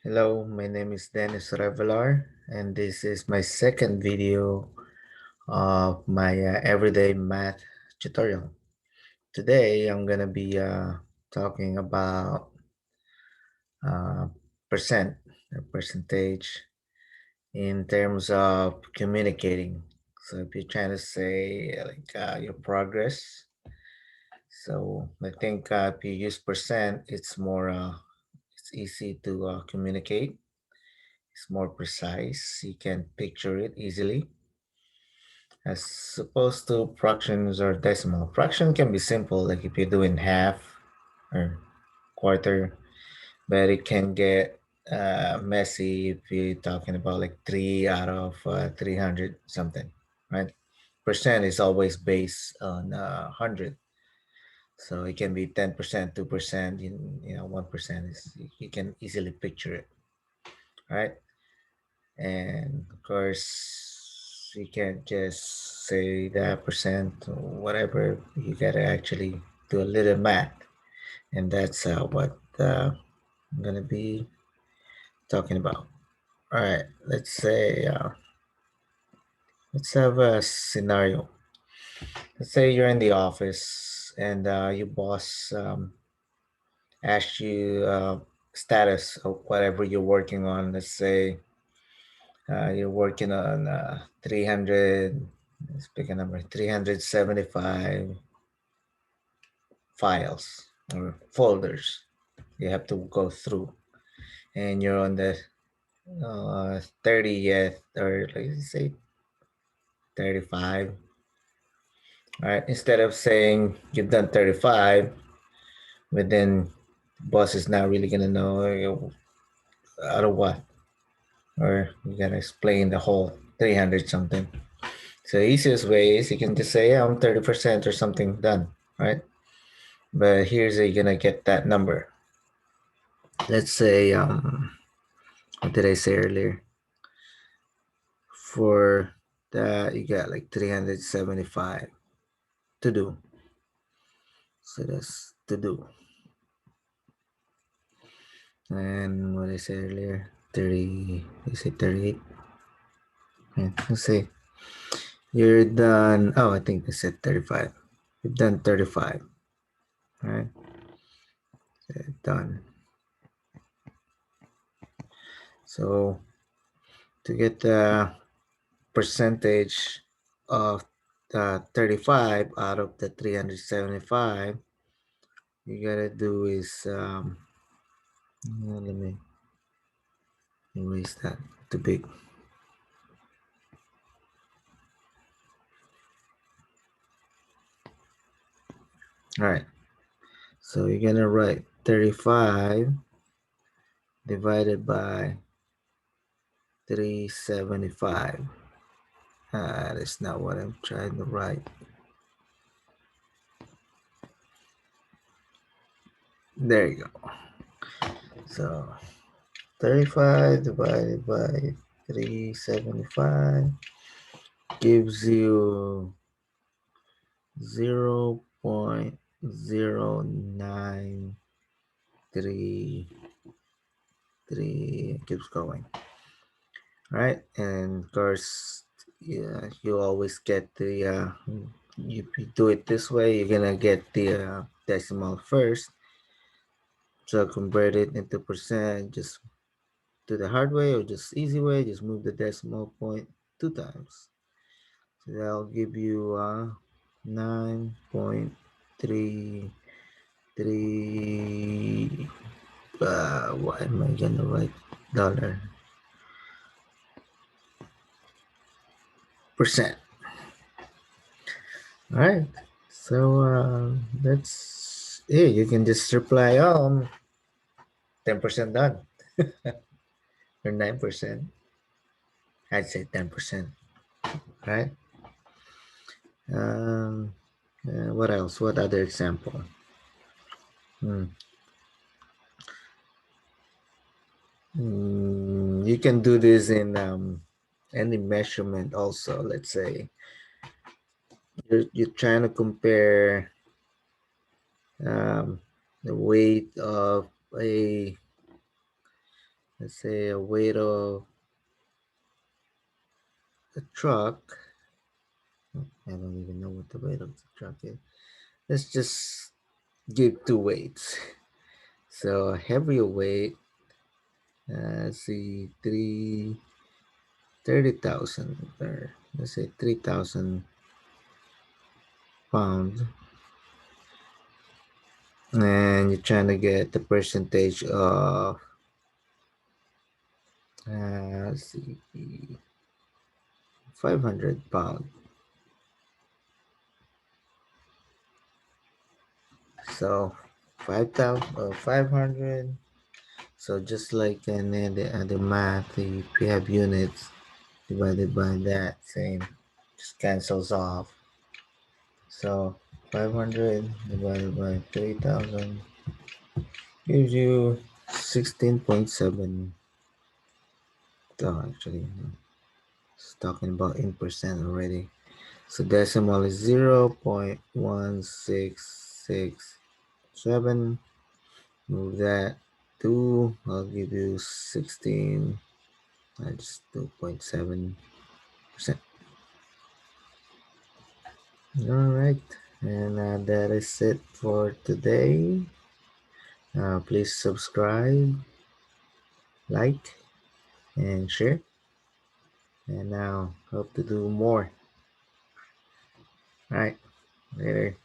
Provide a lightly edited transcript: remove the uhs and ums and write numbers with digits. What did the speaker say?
Hello, my name is Dennis Revelar, and this is my second video of my everyday math tutorial. Today, I'm gonna be talking about uh, percent, or percentage in terms of communicating. So if you're trying to say your progress, so I think if you use percent, it's easy to communicate. It's more precise. You can picture it easily. As opposed to fractions or decimal. Fraction can be simple, like if you're doing half or quarter, but it can get messy if you're talking about like 3 out of 300 something, right? Percent is always based on 100. So it can be 10%, 2%, 1% is, you can easily picture it, right? And of course, you can't just say that percent or whatever. You gotta actually do a little math, and that's what I'm gonna be talking about. All right, let's have a scenario. Let's say you're in the office and your boss asks you status of whatever you're working on. Let's say you're working on 300, let's pick a number, 375 files or folders you have to go through. And you're on the 30th, or let's say 35. All right. Instead of saying you've done 35, but then the boss is not really going to know out of what. Or you got to explain the whole 300 something. So the easiest way is you can just say, yeah, I'm 30% or something done, right? But here's how you're gonna get that number. Let's say, what did I say earlier? For that, you got like 375 to do. So that's to do. And what I said earlier, 30, you say 38. And let's say you're done. Oh, I think I said 35. You've done 35, right? Done. So to get the percentage of 35 out of the 375, you gotta do is let me erase that, too big. All right, so you're gonna write 35 divided by 375. That's not what I'm trying to write. There you go. So 35 divided by 375 gives you 0.0933. It keeps going, right? And of course, yeah, you always get the if you do it this way, you're gonna get the decimal first. So convert it into percent, just do the hard way or just easy way, just move the decimal point 2 times. So that'll give you 9.33. Why am I gonna write dollar percent? All right. So that's it. You can just reply, 10% done or 9%. I'd say 10%. Right. Um, what else? What other example? Hmm. You can do this in any measurement also. Let's say you're trying to compare the weight of a let's say a weight of a truck. I don't even know what the weight of the truck is. Let's just give two weights. So a heavier weight, let's see, 30,000, or let's say 3,000 pounds, and you're trying to get the percentage of, let's see, 500 pounds. So 5,000 or 500. So just like in the math, if you have units divided by that, same, just cancels off. So 500 divided by 3,000 gives you 16.7. Oh, actually, no, it's talking about in percent already. So decimal is 0.1667. Move that 2. I'll give you 16. That's 2.7%. All right. And that is it for today. Please subscribe, like, and share. And now hope to do more. All right. Later.